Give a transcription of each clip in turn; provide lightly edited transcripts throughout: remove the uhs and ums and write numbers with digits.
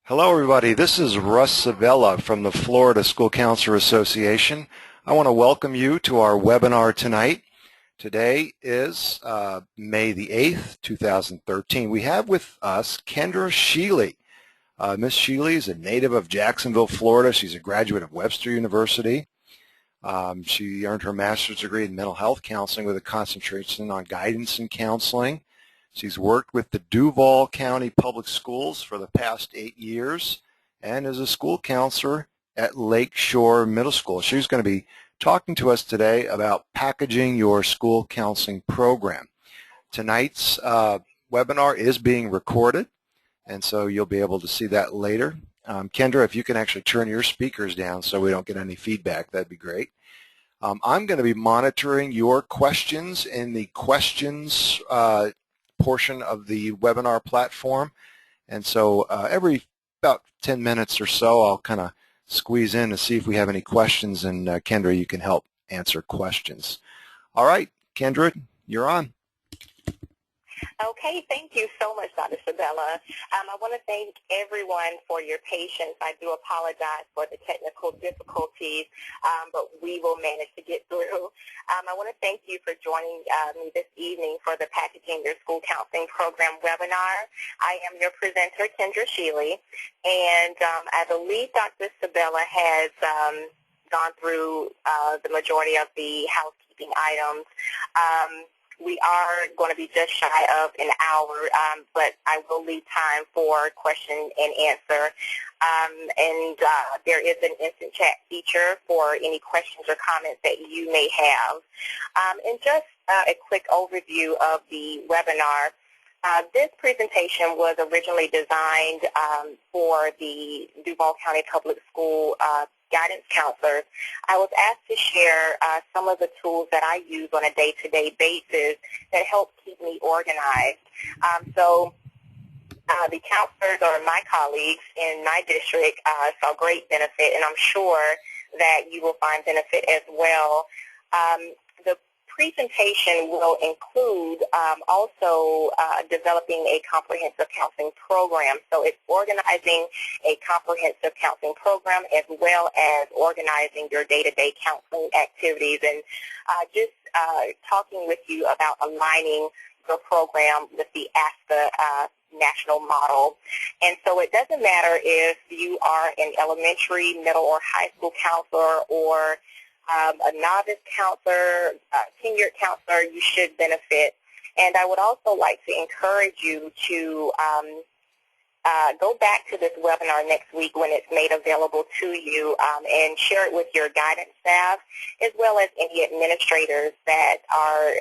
Hello everybody, this is Russ Sabella from the Florida School Counselor Association. I want to welcome you to our webinar tonight. Today is May the 8th, 2013. We have with us Kendra Shealey. Miss Shealey is a native of Jacksonville, Florida. She's a graduate of Webster University. She earned her master's degree in mental health counseling with a concentration on guidance and counseling. She's worked with the Duval County Public Schools for the past 8 years and is a school counselor at Lakeshore Middle School. She's going to be talking to us today about packaging your school counseling program. Tonight's webinar is being recorded, and so you'll be able to see that later. Kendra, if you can actually turn your speakers down so we don't get any feedback, that'd be great. I'm going to be monitoring your questions in the questions portion of the webinar platform, and so every about 10 minutes or so I'll kind of squeeze in to see if we have any questions, and Kendra, you can help answer questions. All right, Kendra, you're on. Okay, thank you so much, Dr. Sabella. I want to thank everyone for your patience. I do apologize for the technical difficulties, but we will manage to get through. I want to thank you for joining me this evening for the Packaging Your School Counseling Program webinar. I am your presenter, Kendra Shealy, and I believe Dr. Sabella has gone through the majority of the housekeeping items. We are going to be just shy of an hour, but I will leave time for question and answer. There is an instant chat feature for any questions or comments that you may have. And just a quick overview of the webinar. This presentation was originally designed for the Duval County Public School guidance counselors. I was asked to share some of the tools that I use on a day-to-day basis that help keep me organized. The counselors or my colleagues in my district saw great benefit, and I'm sure that you will find benefit as well. The presentation will include also developing a comprehensive counseling program. So it's organizing a comprehensive counseling program as well as organizing your day-to-day counseling activities, and just talking with you about aligning the program with the ASCA national model. And so it doesn't matter if you are an elementary, middle, or high school counselor, or a novice counselor, tenured counselor, you should benefit. And I would also like to encourage you to go back to this webinar next week when it's made available to you, and share it with your guidance staff as well as any administrators that are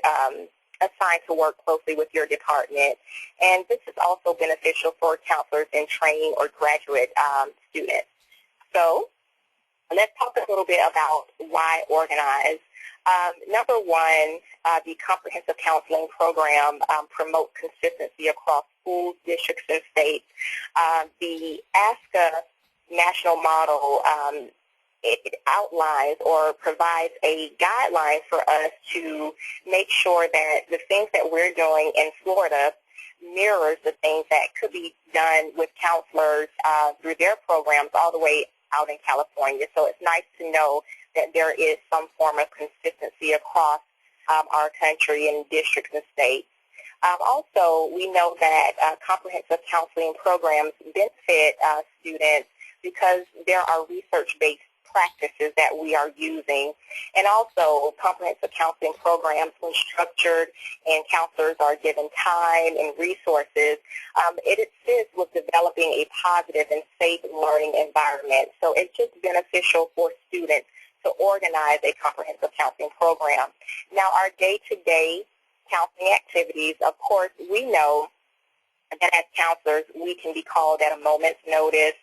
assigned to work closely with your department. And this is also beneficial for counselors in training or graduate students. So let's talk a little bit about why organize. Number one, the comprehensive counseling program promotes consistency across schools, districts, and states. The ASCA national model, it outlines or provides a guideline for us to make sure that the things that we're doing in Florida mirrors the things that could be done with counselors through their programs all the way out in California. So it's nice to know that there is some form of consistency across our country and districts and states. Also, we know that comprehensive counseling programs benefit students because there are research-based practices that we are using. And also, comprehensive counseling programs, when structured and counselors are given time and resources, it assists with developing a positive and safe learning environment. So it's just beneficial for students to organize a comprehensive counseling program. Now, our day-to-day counseling activities, of course, we know that as counselors, we can be called at a moment's notice.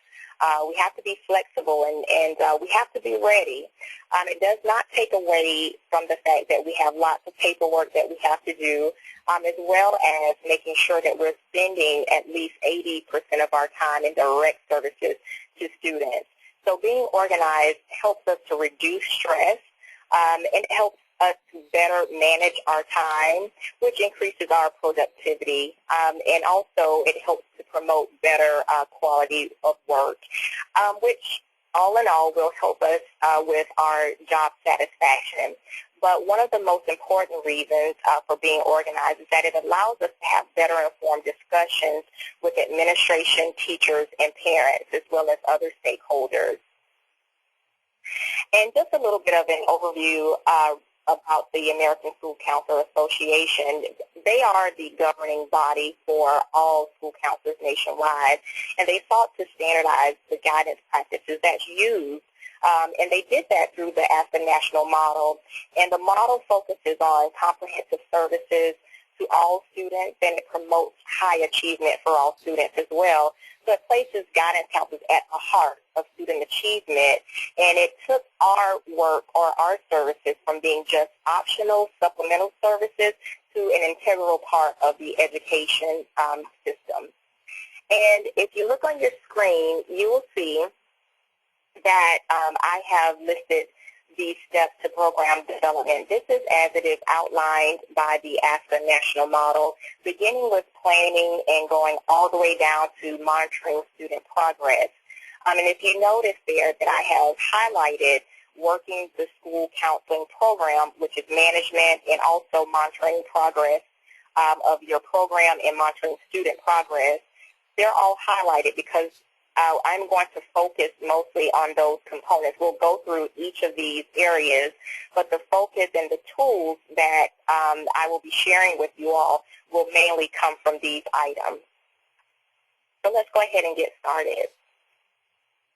We have to be flexible, and we have to be ready. It does not take away from the fact that we have lots of paperwork that we have to do, as well as making sure that we're spending at least 80% of our time in direct services to students. So being organized helps us to reduce stress, and it helps us to better manage our time, which increases our productivity, and also it helps to promote better quality of work, which all in all will help us with our job satisfaction. But one of the most important reasons for being organized is that it allows us to have better informed discussions with administration, teachers, and parents, as well as other stakeholders. And just a little bit of an overview about the American School Counselor Association. They are the governing body for all school counselors nationwide, and they sought to standardize the guidance practices that's used. And they did that through the ASCA national model. And the model focuses on comprehensive services to all students, and it promotes high achievement for all students as well. So it places guidance counselors at the heart of student achievement, and it took our work or our services from being just optional supplemental services to an integral part of the education system. And if you look on your screen, you will see that I have listed these steps to program development. This is as it is outlined by the ASCA national model, beginning with planning and going all the way down to monitoring student progress. And if you notice there that I have highlighted working the school counseling program, which is management and also monitoring progress of your program and monitoring student progress, they're all highlighted because I'm going to focus mostly on those components. We'll go through each of these areas, but the focus and the tools that I will be sharing with you all will mainly come from these items. So let's go ahead and get started.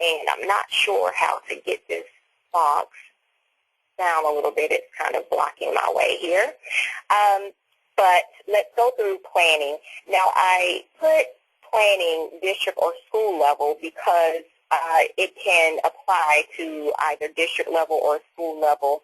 And I'm not sure how to get this box down a little bit. It's kind of blocking my way here. But let's go through planning. Now, I put planning district or school level because it can apply to either district level or school level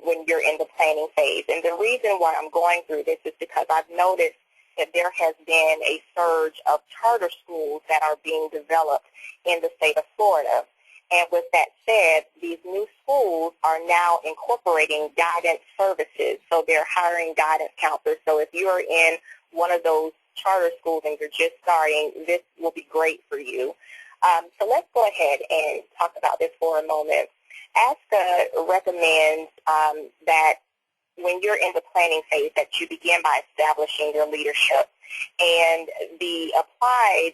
when you're in the planning phase. And the reason why I'm going through this is because I've noticed that there has been a surge of charter schools that are being developed in the state of Florida. And with that said, these new schools are now incorporating guidance services. So they're hiring guidance counselors. So if you're in one of those charter schools and you're just starting, this will be great for you. So let's go ahead and talk about this for a moment. ASCA recommends that when you're in the planning phase that you begin by establishing your leadership. And the applied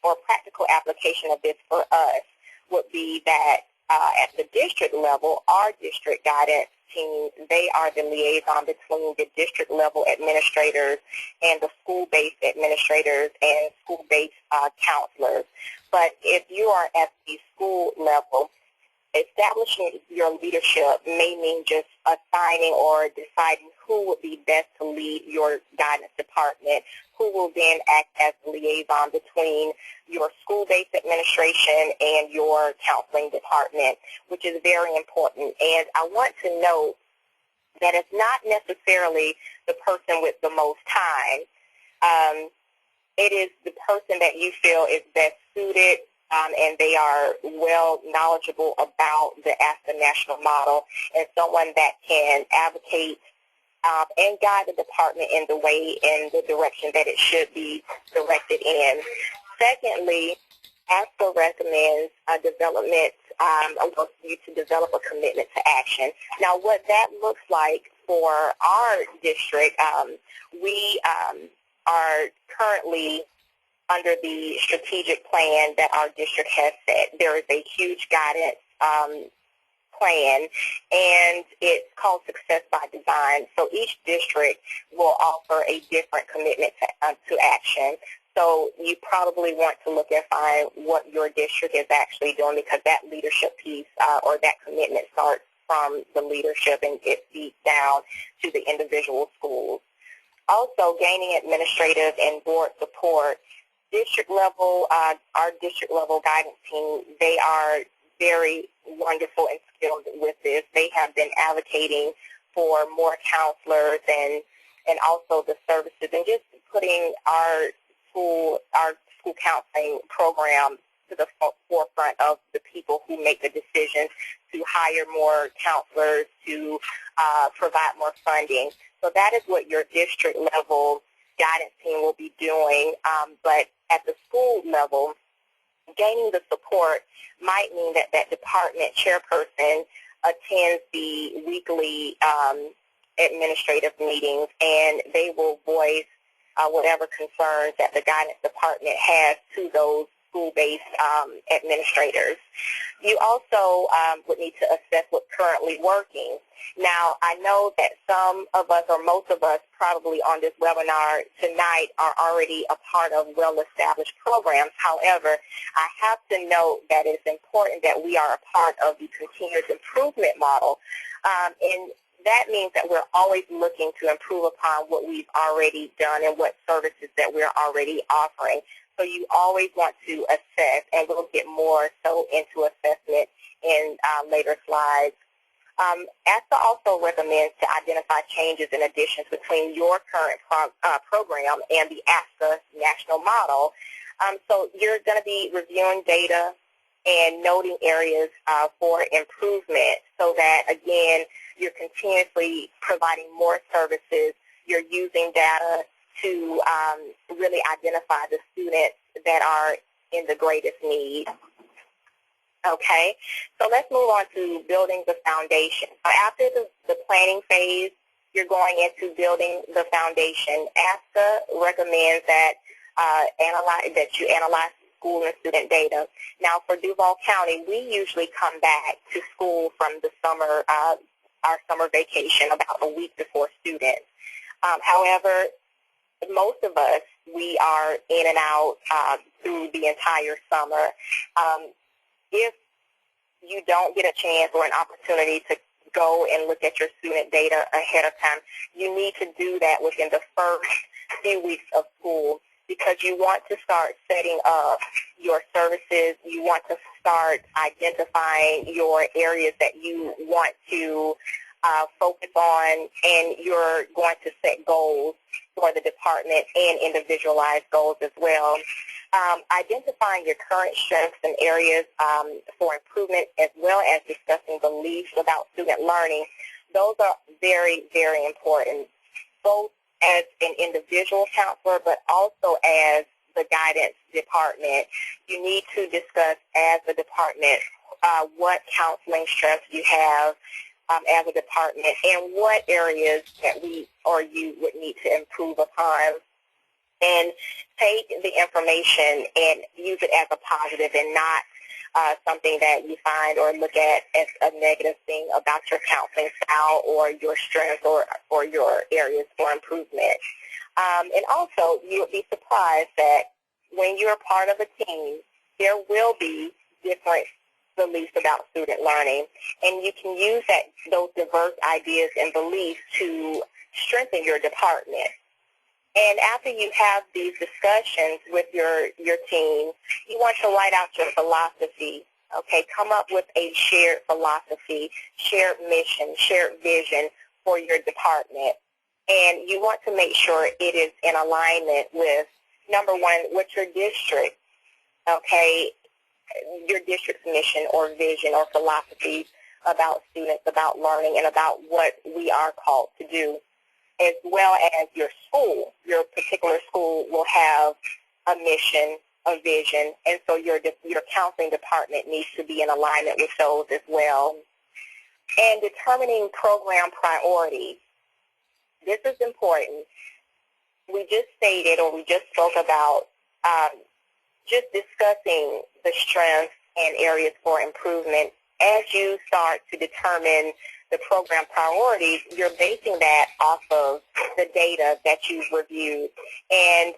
or practical application of this for us would be that at the district level, our district guidance team, they are the liaison between the district level administrators and the school-based administrators and school-based counselors. But if you are at the school level, establishing your leadership may mean just assigning or deciding who would be best to lead your guidance department, who will then act as the liaison between your school-based administration and your counseling department, which is very important. And I want to note that it's not necessarily the person with the most time. It is the person that you feel is best suited and they are well knowledgeable about the ASCA national model, and someone that can advocate and guide the department in the way, in the direction that it should be directed in. Secondly, ASCA recommends development, for you to develop a commitment to action. Now, what that looks like for our district, we are currently under the strategic plan that our district has set. There is a huge guidance plan, and it's called Success by Design. So each district will offer a different commitment to action. So you probably want to look and find what your district is actually doing, because that leadership piece or that commitment starts from the leadership and it feeds down to the individual schools. Also, gaining administrative and board support. District level, our district level guidance team, they are very wonderful and skilled with this. They have been advocating for more counselors and also the services, and just putting our school counseling program to the forefront of the people who make the decisions to hire more counselors, to provide more funding. So that is what your district level guidance team will be doing. But at the school level, gaining the support might mean that that department chairperson attends the weekly administrative meetings, and they will voice whatever concerns that the guidance department has to those school-based administrators. You also would need to assess what's currently working. Now, I know that some of us, or most of us probably on this webinar tonight, are already a part of well-established programs. However, I have to note that it's important that we are a part of the continuous improvement model. And that means that we're always looking to improve upon what we've already done and what services that we're already offering. So you always want to assess, and we'll get more so into assessment in later slides. ASCA also recommends to identify changes and additions between your current program and the ASCA national model. So you're going to be reviewing data and noting areas for improvement so that, again, you're continuously providing more services. You're using data to really identify the students that are in the greatest need. Okay, so let's move on to building the foundation. After the planning phase, you're going into building the foundation. ASCA recommends that you analyze school and student data. Now, for Duval County, we usually come back to school from the summer, our summer vacation, about a week before students. However, most of us, we are in and out through the entire summer. If you don't get a chance or an opportunity to go and look at your student data ahead of time, you need to do that within the first few weeks of school, because you want to start setting up your services. You want to start identifying your areas that you want to focus on, and you're going to set goals for the department and individualized goals as well. Identifying your current strengths and areas for improvement, as well as discussing beliefs about student learning, those are very, very important, both as an individual counselor, but also as the guidance department. You need to discuss as a department what counseling strengths you have as a department and what areas that we or you would need to improve upon. And take the information and use it as a positive and not something that you find or look at as a negative thing about your counseling style or your strengths or your areas for improvement. And also, you would be surprised that when you're part of a team, there will be different beliefs about student learning, and you can use those diverse ideas and beliefs to strengthen your department. And after you have these discussions with your team, you want to write out your philosophy. Okay, come up with a shared philosophy, shared mission, shared vision for your department. And you want to make sure it is in alignment with, number one, what your district, okay, your district's mission or vision or philosophy about students, about learning, and about what we are called to do, as well as your school. Your particular school will have a mission, a vision, and so your counseling department needs to be in alignment with those as well. And determining program priorities. This is important. We just stated, or we just spoke about, just discussing the strengths and areas for improvement. As you start to determine the program priorities, you're basing that off of the data that you've reviewed. And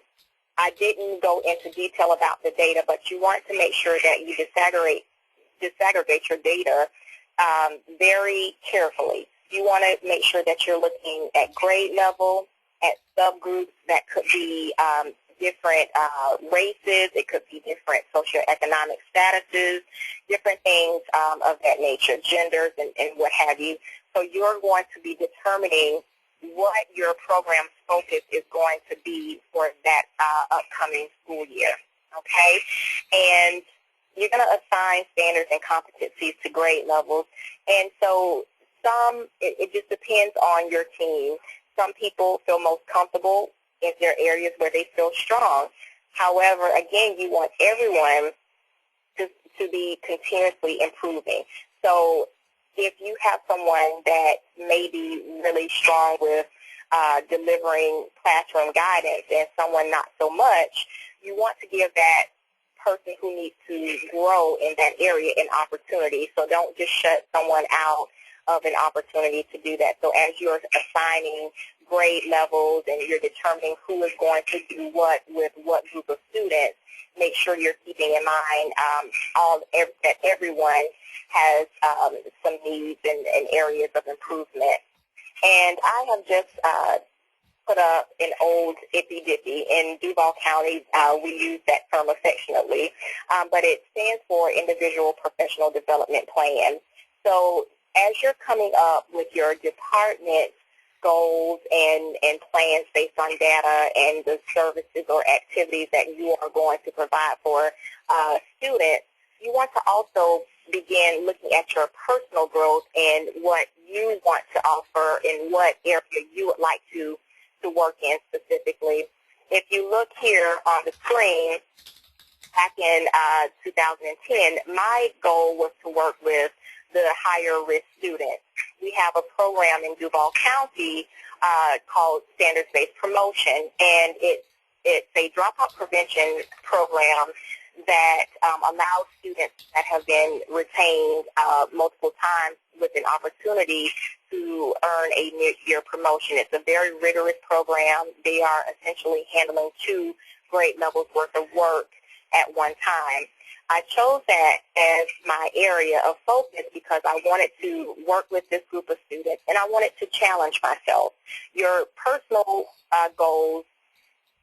I didn't go into detail about the data, but you want to make sure that you disaggregate your data very carefully. You want to make sure that you're looking at grade level, at subgroups that could be different races, it could be different socioeconomic statuses, different things of that nature, genders and what have you. So you're going to be determining what your program's focus is going to be for that upcoming school year, okay? And you're going to assign standards and competencies to grade levels. And so it just depends on your team. Some people feel most comfortable in their areas where they feel strong. However, again, you want everyone to be continuously improving. So if you have someone that may be really strong with delivering classroom guidance and someone not so much, you want to give that person who needs to grow in that area an opportunity. So don't just shut someone out of an opportunity to do that. So as you're assigning grade levels and you're determining who is going to do what with what group of students, make sure you're keeping in mind that everyone has some needs and areas of improvement. And I have just put up an old ippy-dippy. In Duval County, we use that term affectionately, but it stands for Individual Professional Development Plan. So as you're coming up with your department goals and plans based on data and the services or activities that you are going to provide for students, you want to also begin looking at your personal growth and what you want to offer and what area you would like to work in specifically. If you look here on the screen, back in 2010, my goal was to work with the higher risk students. We have a program in Duval County called Standards-Based Promotion, and it's a dropout prevention program that allows students that have been retained multiple times with an opportunity to earn a mid-year promotion. It's a very rigorous program. They are essentially handling 2 grade levels worth of work at one time. I chose that as my area of focus because I wanted to work with this group of students and I wanted to challenge myself. Your personal goals,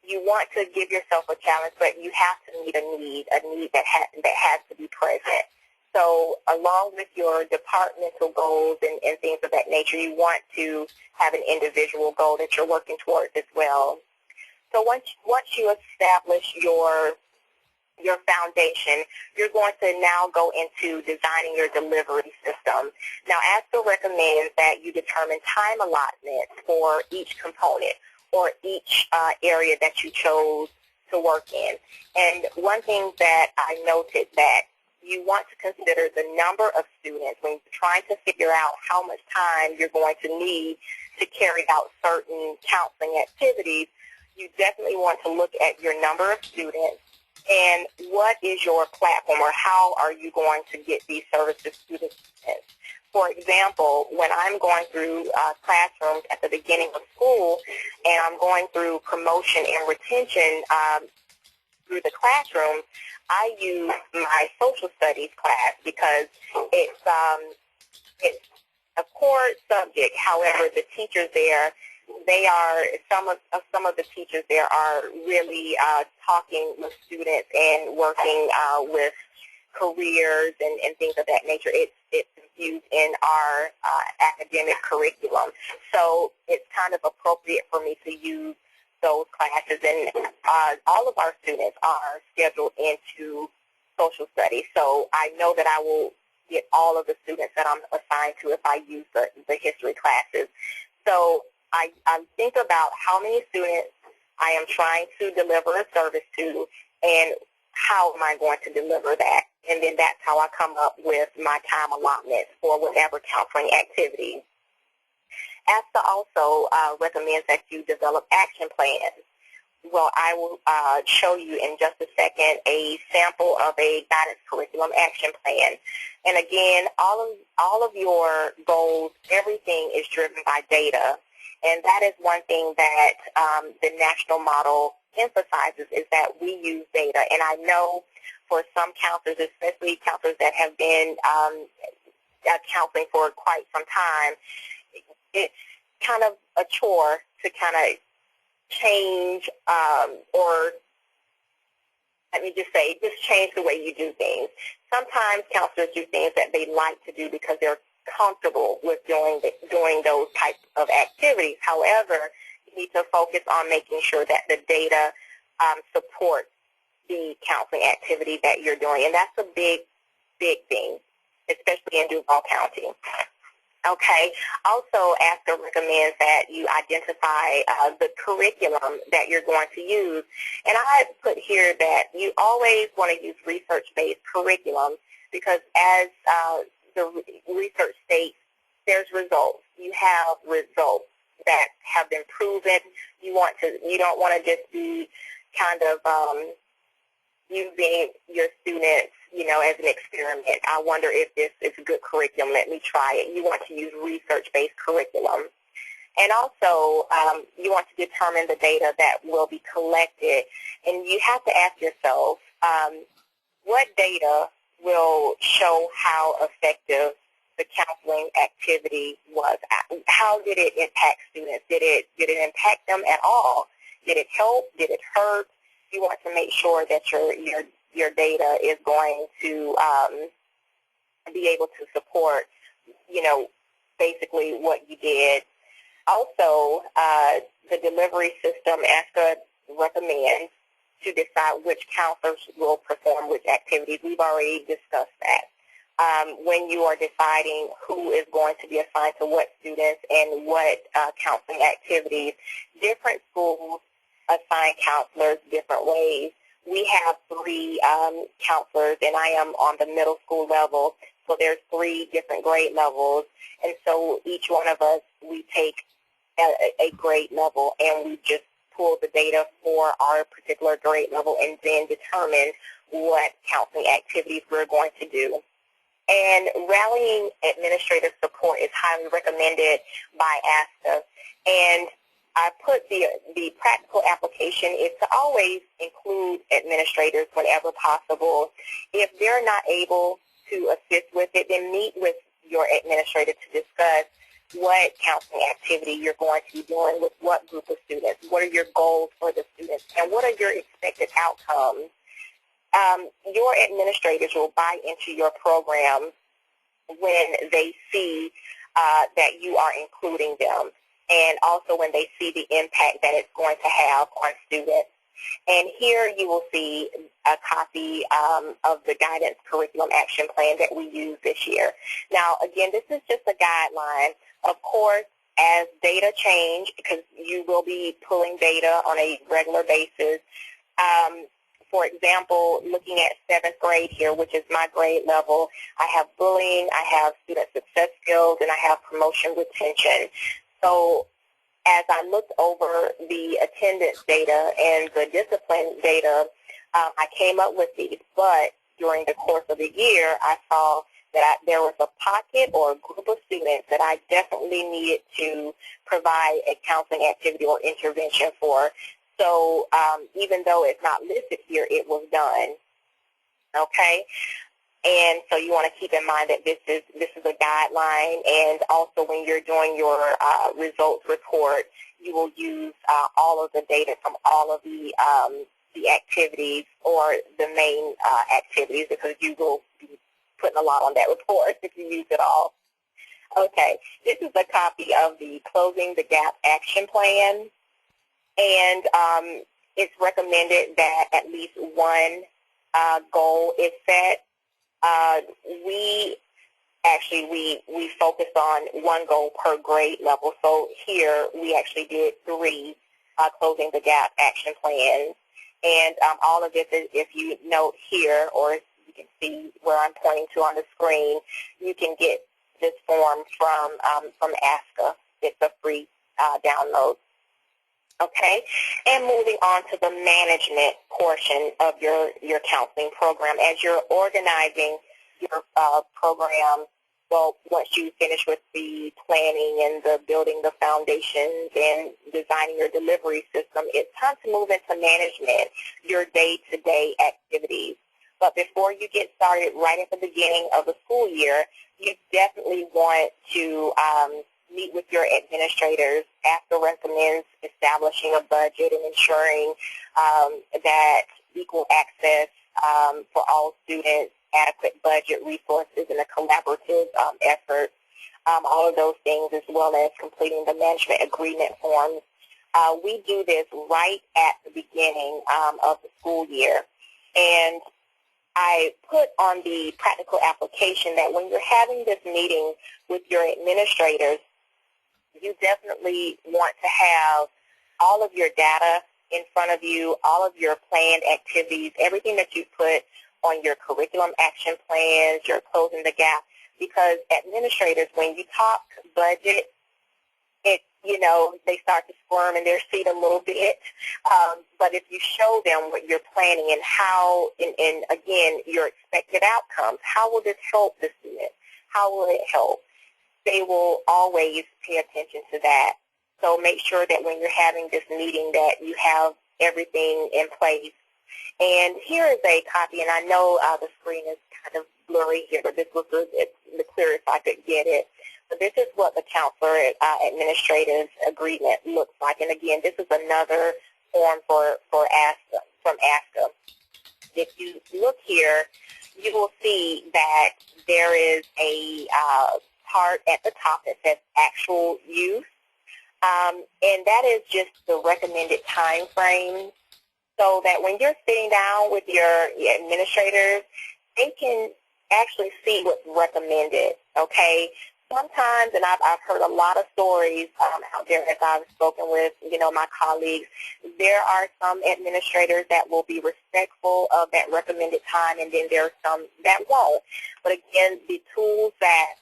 you want to give yourself a challenge, but you have to meet a need that has to be present. So along with your departmental goals and things of that nature, you want to have an individual goal that you're working towards as well. So once you establish your foundation, you're going to now go into designing your delivery system. Now, ASCA recommends that you determine time allotments for each component or each area that you chose to work in. And one thing that I noted that you want to consider the number of students when you're trying to figure out how much time you're going to need to carry out certain counseling activities. You definitely want to look at your number of students and what is your platform or how are you going to get these services to the students. For example, when I'm going through classrooms at the beginning of school and I'm going through promotion and retention through the classroom, I use my social studies class because it's a core subject. However, the teachers there, some of the teachers there are really talking with students and working with careers and things of that nature. It's infused in our academic curriculum. So it's kind of appropriate for me to use those classes, and all of our students are scheduled into social studies. So I know that I will get all of the students that I'm assigned to if I use the history classes. So I think about how many students I am trying to deliver a service to and how am I going to deliver that. And then that's how I come up with my time allotments for whatever counseling activities. ASCA also recommends that you develop action plans. Well, I will show you in just a second a sample of a guidance curriculum action plan. And again, all of your goals, everything is driven by data. And that is one thing that the national model emphasizes, is that we use data. And I know for some counselors, especially counselors that have been counseling for quite some time, it's kind of a chore to kind of change or let me just say, just change the way you do things. Sometimes counselors do things that they like to do because they're comfortable with doing those types of activities. However, you need to focus on making sure that the data supports the counseling activity that you're doing. And that's a big, big thing, especially in Duval County. Okay. Also, ASCA recommends that you identify the curriculum that you're going to use. And I put here that you always want to use research-based curriculum because as the research states, there's results. You have results that have been proven. You don't want to just be kind of using your students, as an experiment. I wonder if this is a good curriculum. Let me try it. You want to use research-based curriculum. And also, you want to determine the data that will be collected. And you have to ask yourself, what data will show how effective the counseling activity was? How did it impact students? Did it impact them at all? Did it help? Did it hurt? You want to make sure that your data is going to be able to support, basically what you did. Also, the delivery system, ASCA recommends to decide which counselors will perform which activities. We've already discussed that. When you are deciding who is going to be assigned to what students and what counseling activities, different schools assign counselors different ways. We have 3 counselors, and I am on the middle school level, so there's 3 different grade levels, and so each one of us, we take a grade level, and we just pull the data for our particular grade level and then determine what counseling activities we're going to do. And rallying administrative support is highly recommended by ASCA, and I put the practical application is to always include administrators whenever possible. If they're not able to assist with it, then meet with your administrator to discuss what counseling activity you're going to be doing with what group of students, what are your goals for the students, and what are your expected outcomes. Your administrators will buy into your program when they see that you are including them, and also when they see the impact that it's going to have on students. And here you will see a copy of the Guidance Curriculum Action Plan that we use this year. Now, again, this is just a guideline. Of course, as data change, because you will be pulling data on a regular basis, for example, looking at 7th grade here, which is my grade level, I have bullying, I have student success skills, and I have promotion retention. So as I looked over the attendance data and the discipline data, I came up with these, but during the course of the year, I saw that there was a pocket or a group of students that I definitely needed to provide a counseling activity or intervention for. So even though it's not listed here, it was done. Okay? And so you want to keep in mind that this is a guideline, and also when you're doing your results report, you will use all of the data from all of the activities or the main activities, because you will be putting a lot on that report if you use it all. Okay, this is a copy of the Closing the Gap Action Plan, and it's recommended that at least one goal is set. We focused on one goal per grade level. So here we actually did 3 Closing the Gap action plans. And all of this is, if you note here, or you can see where I'm pointing to on the screen, you can get this form from ASCA. It's a free download. Okay, and moving on to the management portion of your counseling program. As you're organizing your program, well, once you finish with the planning and the building the foundations and designing your delivery system, it's time to move into management, your day-to-day activities. But before you get started right at the beginning of the school year, you definitely want to meet with your administrators. ASCA recommends establishing a budget and ensuring that equal access for all students, adequate budget resources, and a collaborative effort. All of those things, as well as completing the management agreement forms. We do this right at the beginning of the school year. And I put on the practical application that when you're having this meeting with your administrators, you definitely want to have all of your data in front of you, all of your planned activities, everything that you put on your curriculum action plans, your closing the gap, because administrators, when you talk budget, they start to squirm in their seat a little bit. But if you show them what you're planning and how, and again, your expected outcomes, how will this help the student? How will it help? They will always pay attention to that. So make sure that when you're having this meeting that you have everything in place. And here is a copy, and I know the screen is kind of blurry here, but this was the clearest I could get it. But this is what the counselor administrative agreement looks like. And again, this is another form for ASCA, from ASCA. If you look here, you will see that there is a part at the top that says actual use. And that is just the recommended time frame, so that when you're sitting down with your administrators, they can actually see what's recommended, okay? Sometimes, and I've heard a lot of stories out there as I've spoken with, my colleagues, there are some administrators that will be respectful of that recommended time, and then there are some that won't. But again, the tools that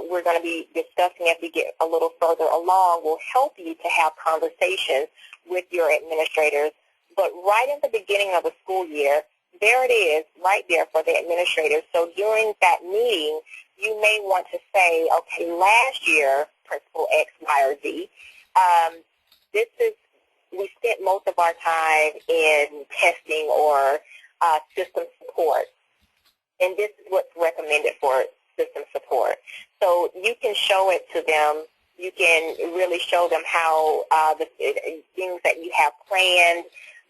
we're going to be discussing as we get a little further along will help you to have conversations with your administrators. But right in the beginning of the school year, there it is, right there for the administrators. So during that meeting, you may want to say, okay, last year, Principal X, Y, or Z, we spent most of our time in testing or system support, and this is what's recommended for system support. So you can show it to them. You can really show them how the things that you have planned,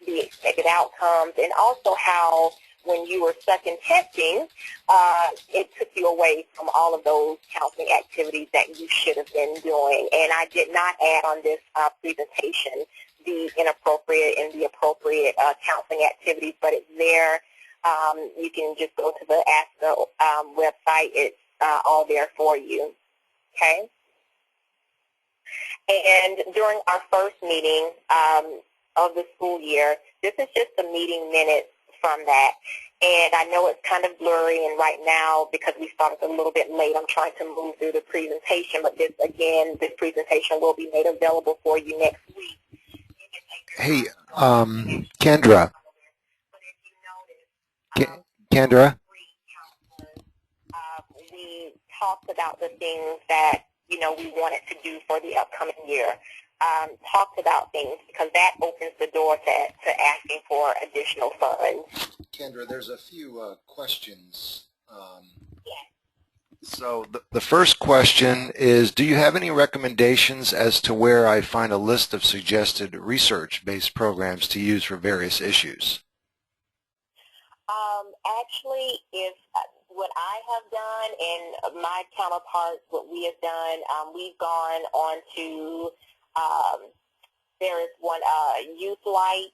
the expected outcomes, and also how when you were stuck in testing, it took you away from all of those counseling activities that you should have been doing. And I did not add on this presentation the inappropriate and the appropriate counseling activities, but it's there. You can just go to the ASCA website. It's all there for you, okay? And during our first meeting of the school year, this is just the meeting minutes from that. And I know it's kind of blurry, and right now, because we started a little bit late, I'm trying to move through the presentation, but this presentation will be made available for you next week. Hey, Kendra. Kendra? We talked about the things that, we wanted to do for the upcoming year. Talked about things because that opens the door to asking for additional funds. Kendra, there's a few questions. So the first question is, do you have any recommendations as to where I find a list of suggested research-based programs to use for various issues? Actually, if what I have done and my counterparts, what we have done, we've gone on to, there is one, Youth Light.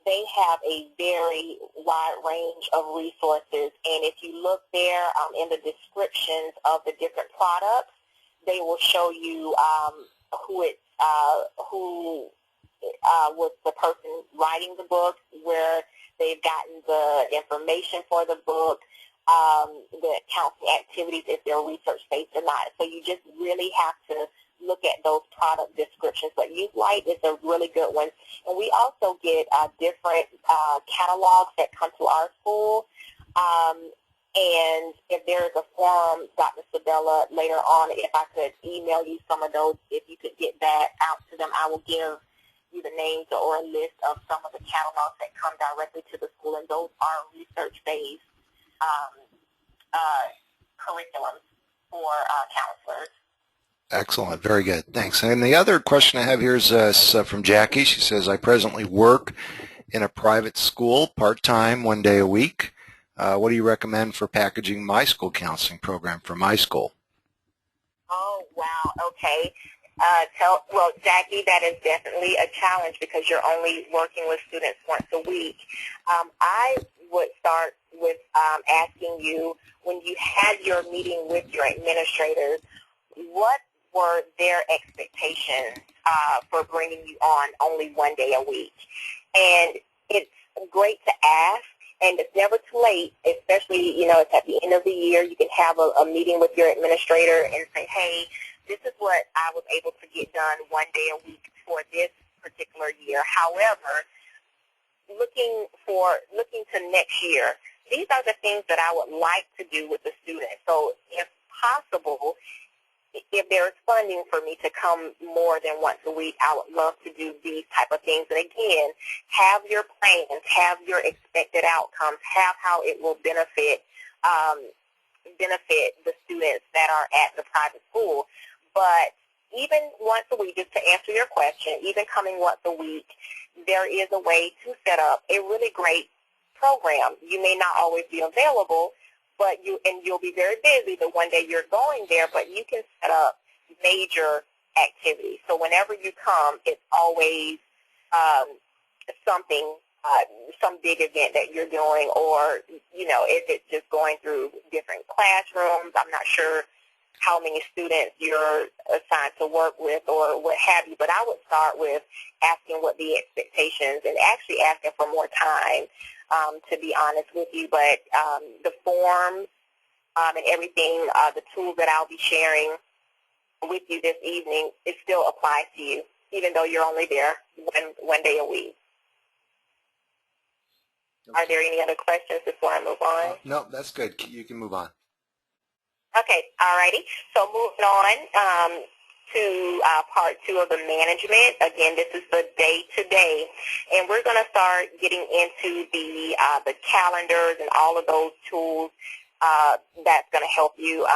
They have a very wide range of resources, and if you look there in the descriptions of the different products, they will show you who was the person writing the book, where they've gotten the information for the book, the counseling activities, if they're research-based or not. So you just really have to look at those product descriptions. But Youth Light is a really good one. And we also get different catalogs that come to our school. And if there is a forum, Dr. Sabella, later on, if I could email you some of those, if you could get that out to them, I will give you the names or a list of some of the catalogs that come directly to the school, and those are research-based curriculums for counselors. Excellent. Very good. Thanks. And the other question I have here is from Jackie. She says, I presently work in a private school part-time 1 day a week. What do you recommend for packaging my school counseling program for my school? Oh, wow. Okay. Well, Jackie, that is definitely a challenge because you're only working with students once a week. I would start with asking you, when you had your meeting with your administrators, what were their expectations for bringing you on only one day a week? And it's great to ask, and it's never too late, especially, it's at the end of the year. You can have a meeting with your administrator and say, hey, this is what I was able to get done one day a week for this particular year. However, looking to next year, these are the things that I would like to do with the students. So if possible, if there is funding for me to come more than once a week, I would love to do these type of things. And again, have your plans, have your expected outcomes, have how it will benefit the students that are at the private school. But even once a week, just to answer your question, even coming once a week, there is a way to set up a really great program. You may not always be available, but you'll be very busy the one day you're going there, but you can set up major activities. So whenever you come, it's always something, some big event that you're doing, or, if it's just going through different classrooms. I'm not sure how many students you're assigned to work with or what have you, but I would start with asking what the expectations, and actually asking for more time, to be honest with you. But the forms and everything, the tools that I'll be sharing with you this evening, it still applies to you, even though you're only there one day a week. Okay. Are there any other questions before I move on? No, that's good. You can move on. Okay, all righty. So moving on to part 2 of the management. Again, this is the day-to-day, and we're going to start getting into the calendars and all of those tools that's going to help you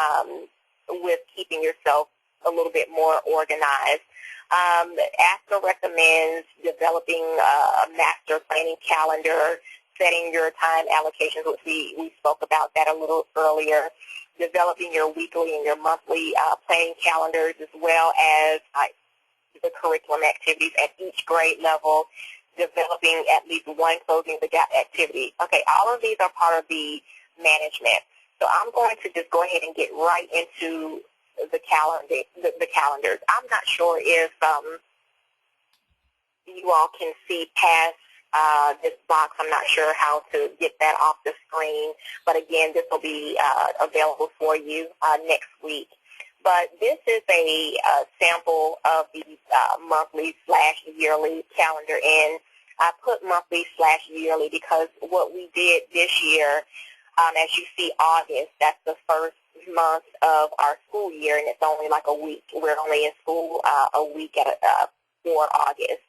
with keeping yourself a little bit more organized. ASCA recommends developing a master planning calendar, setting your time allocations, which we spoke about that a little earlier, developing your weekly and your monthly planning calendars, as well as the curriculum activities at each grade level, developing at least one closing the gap activity. Okay, all of these are part of the management. So I'm going to just go ahead and get right into the calendars. I'm not sure if you all can see past this box. I'm not sure how to get that off the screen, but again, this will be available for you next week. But this is a sample of the monthly/yearly calendar, and I put monthly/yearly because what we did this year, as you see, August, that's the first month of our school year, and it's only like a week. We're only in school a week for August.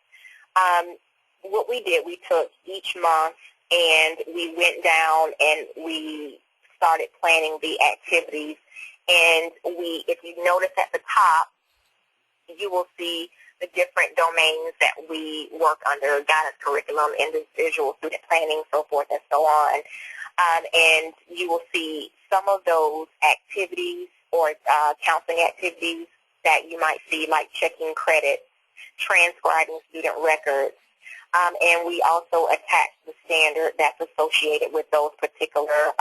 What we did, we took each month and we went down and we started planning the activities. And if you notice at the top, you will see the different domains that we work under: guidance, curriculum, individual student planning, so forth and so on. And you will see some of those activities or counseling activities that you might see, like checking credits, transcribing student records, and we also attach the standard that's associated with those particular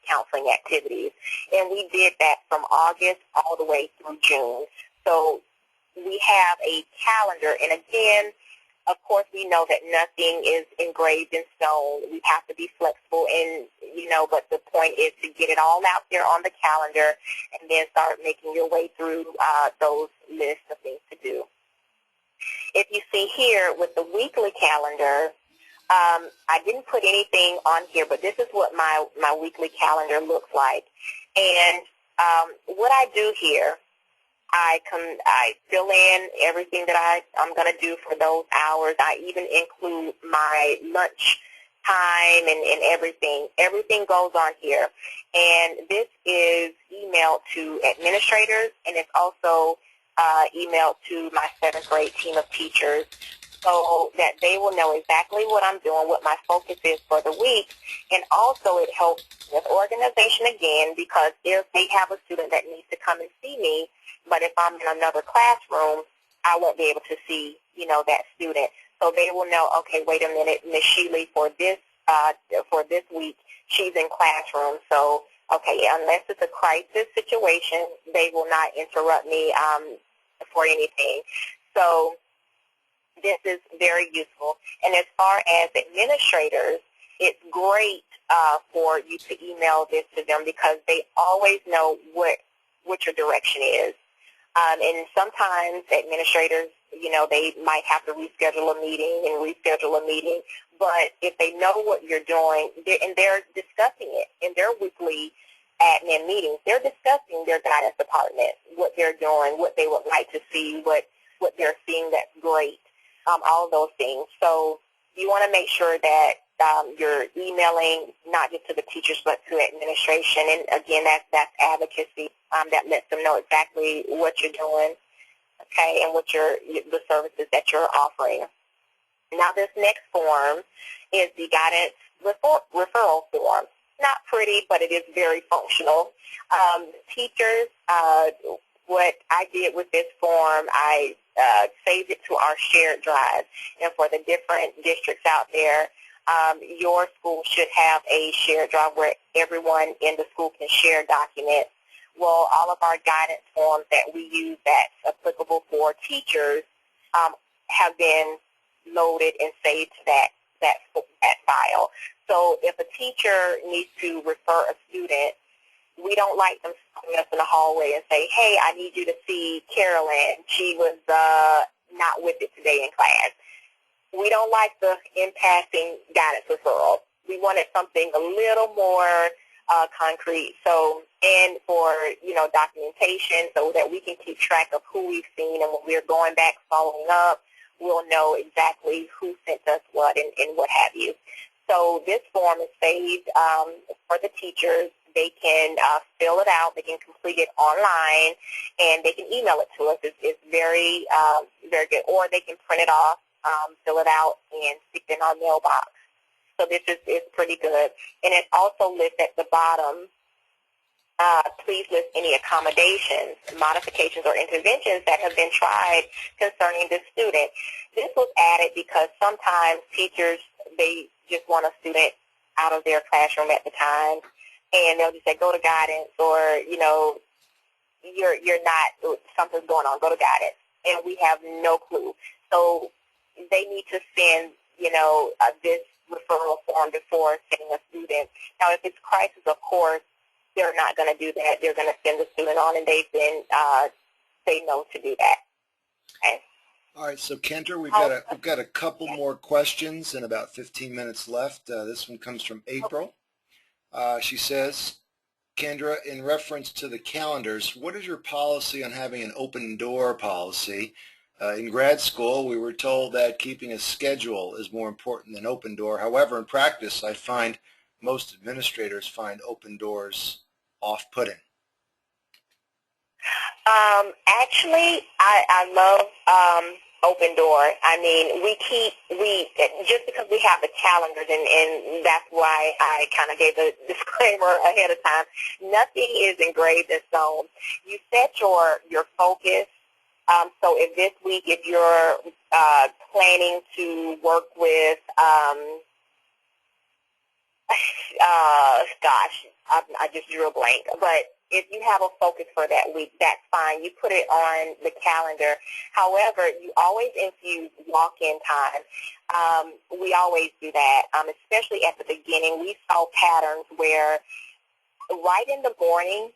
counseling activities. And we did that from August all the way through June. So we have a calendar, and again, of course, we know that nothing is engraved in stone. We have to be flexible, and but the point is to get it all out there on the calendar and then start making your way through those lists of things to do. If you see here with the weekly calendar, I didn't put anything on here, but this is what my weekly calendar looks like. And what I do here, I fill in everything that I'm going to do for those hours. I even include my lunch time and everything. Everything goes on here. And this is emailed to administrators, and it's also emailed to my 7th grade team of teachers, so that they will know exactly what I'm doing, what my focus is for the week. And also it helps with organization again, because if they have a student that needs to come and see me, but if I'm in another classroom, I won't be able to see, that student. So they will know, okay, wait a minute, Ms. Shealy, for this week, she's in classroom. So, okay, unless it's a crisis situation, they will not interrupt me for anything. So this is very useful. And as far as administrators, it's great for you to email this to them because they always know what your direction is. And sometimes administrators, they might have to reschedule a meeting, but if they know what you're doing, and they're discussing it in their weekly admin meetings, they're discussing their guidance department, what they're doing, what they would like to see, what they're seeing that's great, all of those things. So you want to make sure that you're emailing not just to the teachers but to administration, and again, that's advocacy. That lets them know exactly what you're doing, okay, and what the services that you're offering. Now, this next form is the guidance referral form. Not pretty, but it is very functional. Teachers, what I did with this form, I saved it to our shared drive, and for the different districts out there, your school should have a shared drive where everyone in the school can share documents. Well, all of our guidance forms that we use that's applicable for teachers have been loaded and saved to that file. So if a teacher needs to refer a student, we don't like them coming up in the hallway and say, hey, I need you to see Carolyn. She was not with it today in class. We don't like the in-passing guidance referral. We wanted something a little more concrete. So, and for, documentation so that we can keep track of who we've seen, and when we're going back following up, we'll know exactly who sent us what and what have you. So this form is saved for the teachers. They can fill it out. They can complete it online, and they can email it to us. It's very, very good. Or they can print it off, fill it out, and stick it in our mailbox. So this is pretty good. And it also lists at the bottom, please list any accommodations, modifications, or interventions that have been tried concerning this student. This was added because sometimes teachers, they just want a student out of their classroom at the time, and they'll just say, go to guidance, or, you're not, something's going on, go to guidance. And we have no clue. So they need to send, this referral form before sending a student. Now, if it's crisis, of course, they're not going to do that. They're going to send the student on, and they've been say no to do that. Okay. All right, so Kendra, we've got a couple more questions and about 15 minutes left. This one comes from April. She says, Kendra, in reference to the calendars, what is your policy on having an open door policy? In grad school, we were told that keeping a schedule is more important than open door. However, in practice, I find most administrators find open doors off-putting. Actually, I love open door. I mean, just because we have the calendars, and that's why I kind of gave the disclaimer ahead of time, nothing is engraved in stone. You set your focus. So if this week, if you're planning to work with, I just drew a blank, but if you have a focus for that week, that's fine. You put it on the calendar. However, you always infuse walk-in time. We always do that, especially at the beginning. We saw patterns where right in the morning,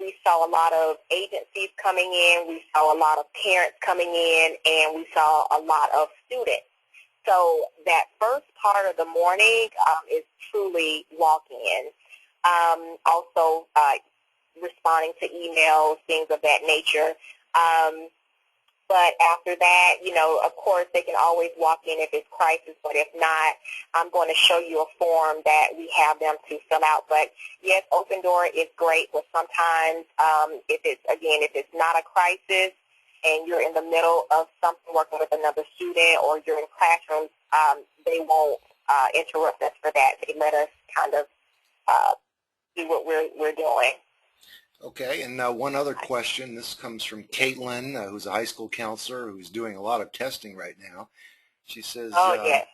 we saw a lot of agencies coming in, we saw a lot of parents coming in, and we saw a lot of students. So that first part of the morning is truly walk-in. Also, responding to emails, things of that nature. But after that, of course, they can always walk in if it's crisis, but if not, I'm going to show you a form that we have them to fill out. But, yes, open door is great, but sometimes if it's not a crisis and you're in the middle of something, working with another student, or you're in classrooms, they won't interrupt us for that. They let us kind of do what we're doing. Okay, and one other question. This comes from Caitlin, who's a high school counselor who's doing a lot of testing right now. She says, Oh, yes.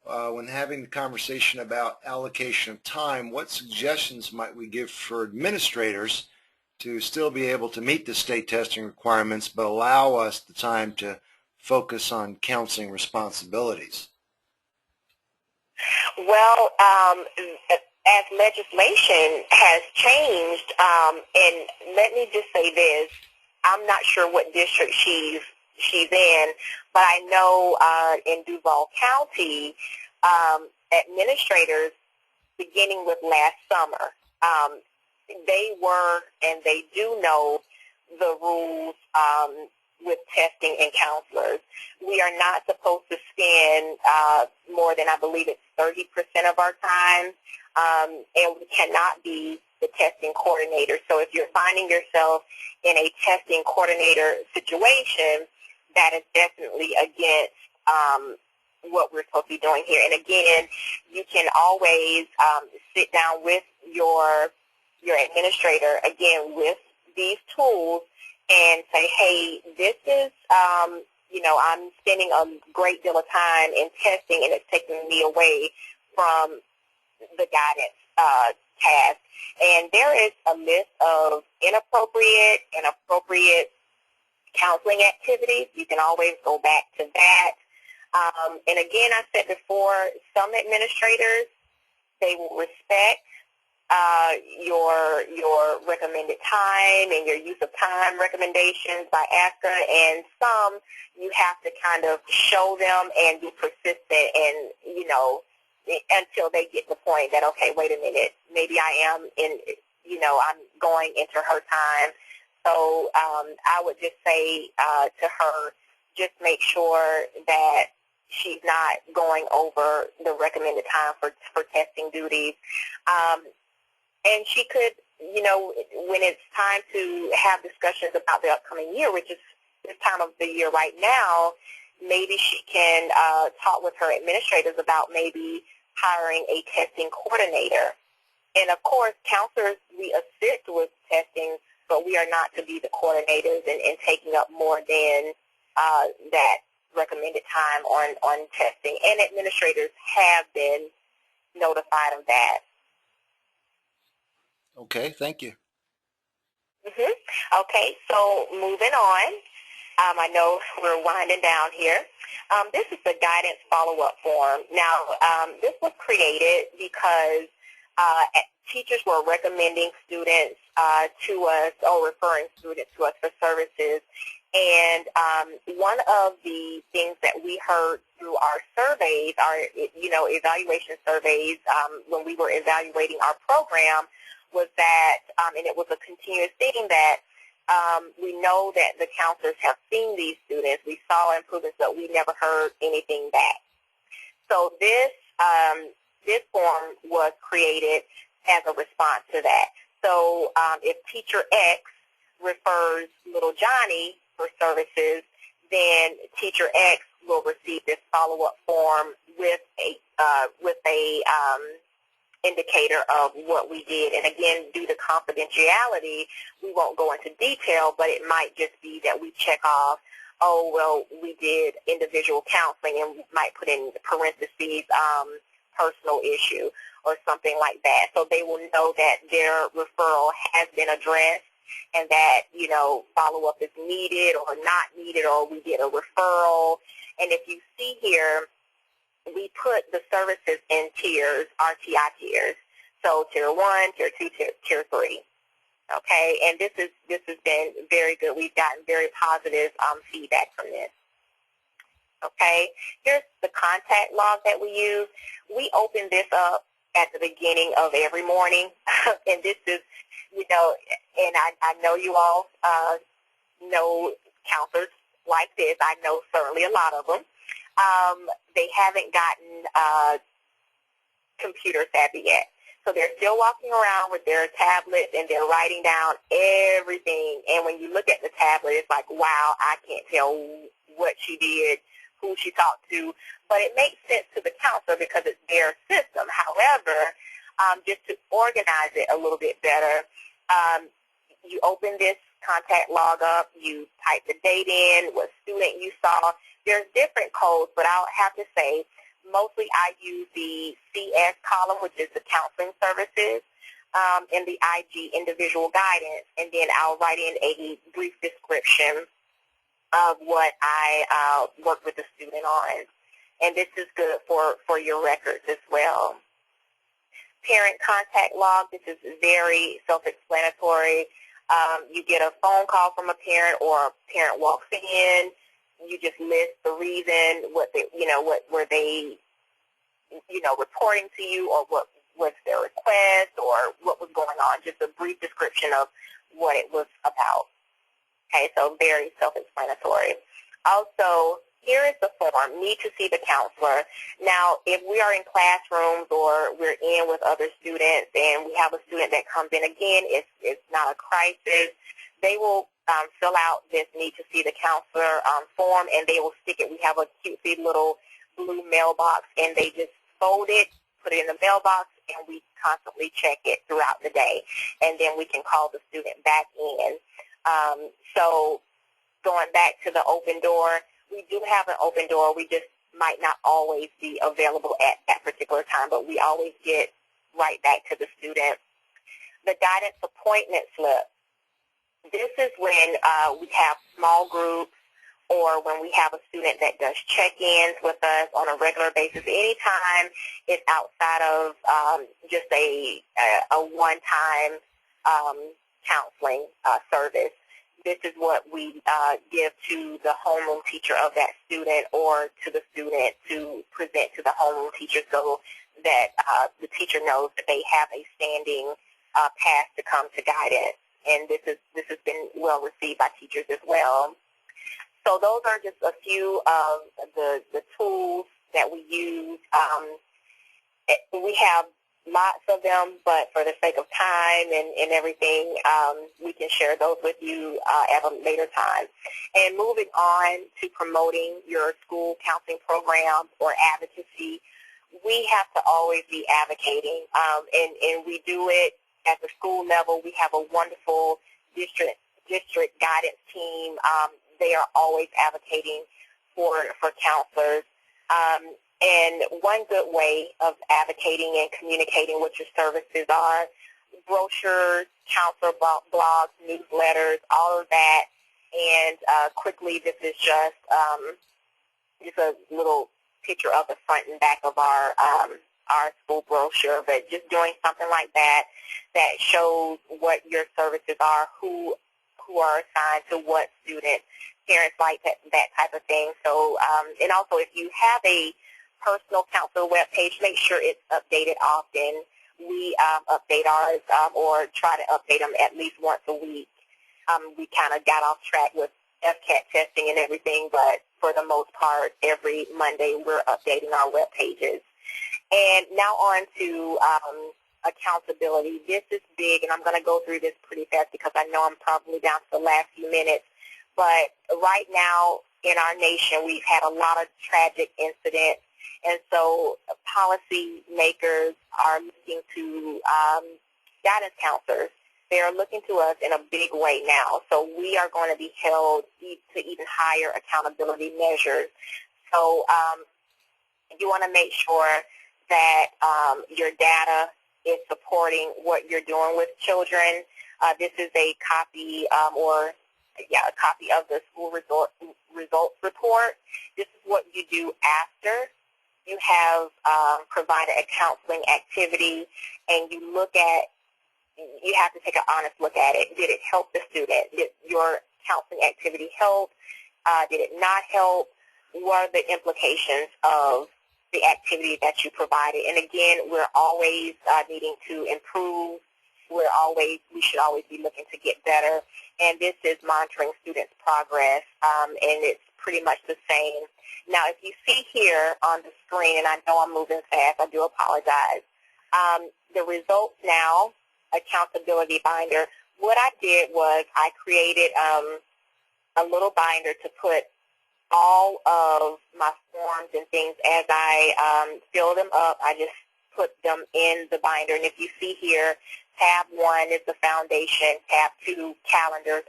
when having the conversation about allocation of time, what suggestions might we give for administrators to still be able to meet the state testing requirements but allow us the time to focus on counseling responsibilities? Well, as legislation has changed, and let me just say this, I'm not sure what district she's in, but I know in Duval County, administrators, beginning with last summer, they were and they do know the rules with testing and counselors. We are not supposed to spend more than, I believe it's 30% of our time, and we cannot be the testing coordinator. So if you're finding yourself in a testing coordinator situation, that is definitely against what we're supposed to be doing here. And again, you can always sit down with your administrator, again, with these tools and say, hey, this is, I'm spending a great deal of time in testing and it's taking me away from the guidance task. And there is a list of inappropriate and appropriate counseling activities. You can always go back to that. And again, I said before, some administrators, they will respect your recommended time and your use of time recommendations by ASCA, and some you have to kind of show them and be persistent and, until they get the point that, okay, wait a minute, maybe I am I'm going into her time. So I would just say to her, just make sure that she's not going over the recommended time for testing duties. And she could, when it's time to have discussions about the upcoming year, which is this time of the year right now, maybe she can talk with her administrators about maybe hiring a testing coordinator. And, of course, counselors, we assist with testing, but we are not to be the coordinators and taking up more than that recommended time on testing. And administrators have been notified of that. Okay, thank you. Okay, so moving on. I know we're winding down here. This is the guidance follow-up form. Now, this was created because teachers were recommending students to us or referring students to us for services. And one of the things that we heard through our surveys, our evaluation surveys, when we were evaluating our program, was that, and it was a continuous thing, that we know that the counselors have seen these students. We saw improvements, but we never heard anything back. So this form was created as a response to that. So if teacher X refers little Johnny for services, then teacher X will receive this follow-up form with a indicator of what we did. And again, due to confidentiality, we won't go into detail, but it might just be that we check off, oh, well, we did individual counseling, and we might put in parentheses personal issue or something like that. So they will know that their referral has been addressed and that, follow-up is needed or not needed, or we did a referral. And if you see here, we put the services in tiers, RTI tiers. So tier 1, tier 2, tier 3. Okay, and this has been very good. We've gotten very positive feedback from this. Okay, here's the contact log that we use. We open this up at the beginning of every morning, and this is, and I know you all know counselors like this. I know certainly a lot of them. They haven't gotten computer savvy yet. So they're still walking around with their tablets and they're writing down everything. And when you look at the tablet, it's like, wow, I can't tell what she did, who she talked to. But it makes sense to the counselor because it's their system. However, just to organize it a little bit better, you open this contact log up, you type the date in, what student you saw. There's different codes, but I'll have to say mostly I use the CS column, which is the counseling services, and the IG individual guidance, and then I'll write in a brief description of what I work with the student on. And this is good for your records as well. Parent contact log, this is very self-explanatory. You get a phone call from a parent, or a parent walks in. You just list the reason, what they, what were they, reporting to you, or what was their request, or what was going on. Just a brief description of what it was about. Okay, so very self-explanatory. Also, here is the form, need to see the counselor. Now, if we are in classrooms or we're in with other students and we have a student that comes in, again, it's not a crisis, they will fill out this need to see the counselor form, and they will stick it. We have a cutesy little blue mailbox, and they just fold it, put it in the mailbox, and we constantly check it throughout the day, and then we can call the student back in. So going back to the open door, we do have an open door. We just might not always be available at that particular time, but we always get right back to the student. The guidance appointment slip. This is when we have small groups, or when we have a student that does check-ins with us on a regular basis. Anytime it's outside of just a one-time counseling service. This is what we give to the homeroom teacher of that student, or to the student to present to the homeroom teacher, so that the teacher knows that they have a standing pass to come to guidance. And this has been well received by teachers as well. So those are just a few of the tools that we use. We have lots of them, but for the sake of time and everything, we can share those with you at a later time. And moving on to promoting your school counseling program or advocacy, we have to always be advocating, and we do it at the school level. We have a wonderful district guidance team. They are always advocating for counselors. And one good way of advocating and communicating what your services are, brochures, counselor blogs, newsletters, all of that. And quickly, this is just a little picture of the front and back of our school brochure. But just doing something like that shows what your services are, who are assigned to what students, parents like that type of thing. So, and also if you have a personal counselor web page, make sure it's updated often. We update ours, or try to update them at least once a week. We kind of got off track with FCAT testing and everything, but for the most part, every Monday we're updating our web pages. And now on to accountability. This is big, and I'm going to go through this pretty fast because I know I'm probably down to the last few minutes. But right now in our nation, we've had a lot of tragic incidents. And so policy makers are looking to guidance counselors. They are looking to us in a big way now. So we are going to be held to even higher accountability measures. So you want to make sure that your data is supporting what you're doing with children. This is a copy a copy of the school results report. This is what you do after you have provided a counseling activity, and you have to take an honest look at it. Did it help the student? Did your counseling activity help? Did it not help? What are the implications of the activity that you provided? And again, we're always needing to improve. We should always be looking to get better. And this is monitoring students' progress, and it's pretty much the same. Now, if you see here on the screen, and I know I'm moving fast, I do apologize, the results now, accountability binder, what I did was I created a little binder to put all of my forms and things as I fill them up. I just put them in the binder. And if you see here, tab 1 is the foundation, tab 2, calendars,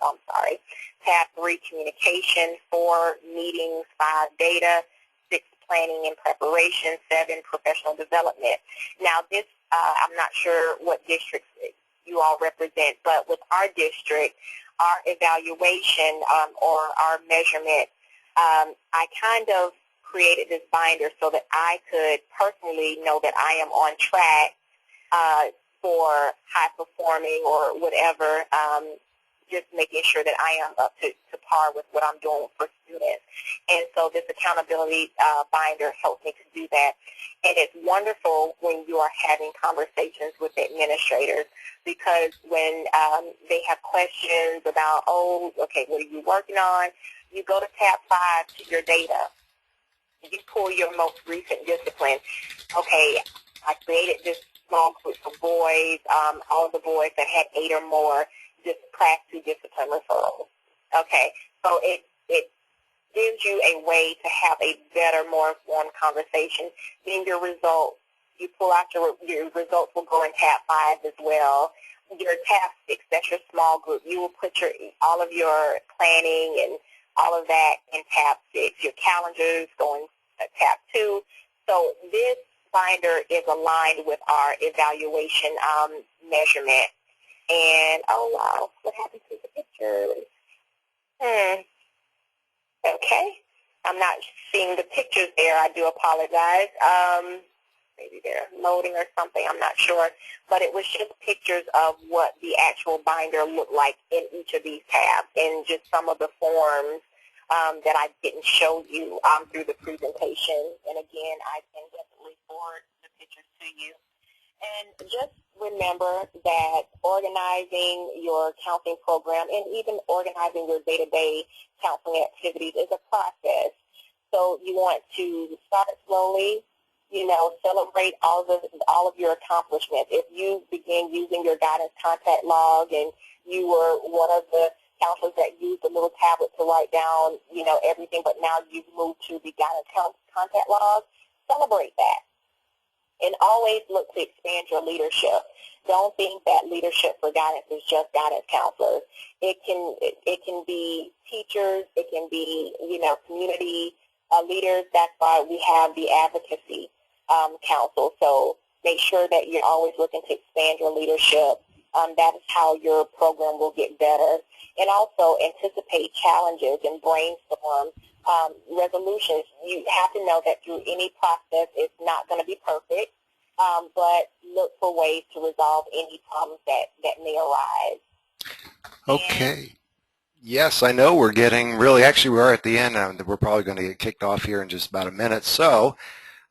tab 3, communication, 4, meetings, 5, data, 6, planning and preparation, 7, professional development. Now this, I'm not sure what districts you all represent, but with our district, our evaluation or our measurement, I kind of created this binder so that I could personally know that I am on track for high performing or whatever, just making sure that I am up to par with what I'm doing for students. And so this accountability binder helps me to do that. And it's wonderful when you are having conversations with administrators, because when they have questions about, oh, okay, what are you working on? You go to tab 5 to your data. You pull your most recent discipline. Okay, I created this small group of boys, all of the boys that had 8 or more, just class 2 discipline referrals. Okay, so it gives you a way to have a better, more informed conversation. Then your results, you pull out your results will go in tab 5 as well. Your tab 6, that's your small group. You will put all of your planning and all of that in tab 6. Your calendars go in tab 2. So this binder is aligned with our evaluation measurement. And, oh, wow, what happened to the pictures? Okay. I'm not seeing the pictures there. I do apologize. Maybe they're loading or something. I'm not sure. But it was just pictures of what the actual binder looked like in each of these tabs, and just some of the forms that I didn't show you through the presentation. And again, I can definitely forward the pictures to you. And just remember that organizing your counseling program and even organizing your day-to-day counseling activities is a process. So you want to start slowly, celebrate all of your accomplishments. If you begin using your guidance contact log and you were one of the counselors that used a little tablet to write down, everything, but now you've moved to the guidance contact log, celebrate that. And always look to expand your leadership. Don't think that leadership for guidance is just guidance counselors. It can be teachers. It can be, community leaders. That's why we have the Advocacy Council. So make sure that you're always looking to expand your leadership. That is how your program will get better. And also anticipate challenges and brainstorm resolutions. You have to know that through any process, it's not going to be perfect, but look for ways to resolve any problems that may arise. Okay. Yes, I know we're getting actually we are at the end, and we're probably going to get kicked off here in just about a minute. So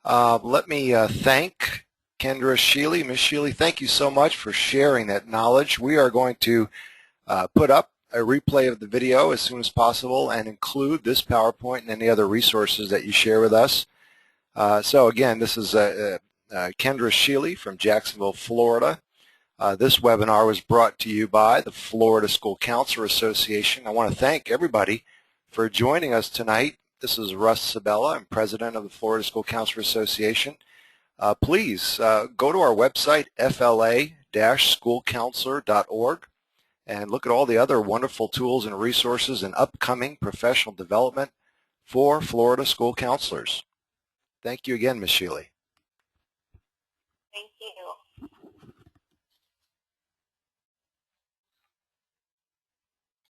let me thank Kendra Shealy. Ms. Shealy, thank you so much for sharing that knowledge. We are going to put up a replay of the video as soon as possible and include this PowerPoint and any other resources that you share with us. So again, this is Kendra Shealy from Jacksonville, Florida. This webinar was brought to you by the Florida School Counselor Association. I want to thank everybody for joining us tonight. This is Russ Sabella. I'm president of the Florida School Counselor Association. Please go to our website, fla-schoolcounselor.org, and look at all the other wonderful tools and resources and upcoming professional development for Florida school counselors. Thank you again, Ms. Shealy.